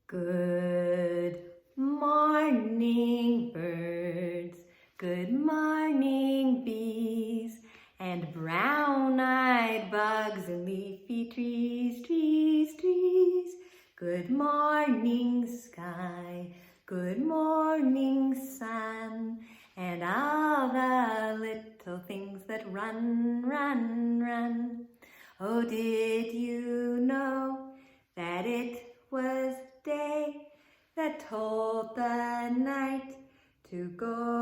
Good morning, birds. Good morning, bees. And brown-eyed bugs and leafy trees, trees, trees. Good morning, sky. Good morning, sun. And all the little things that run, run, run. Oh, did you know that it was day that told the night to go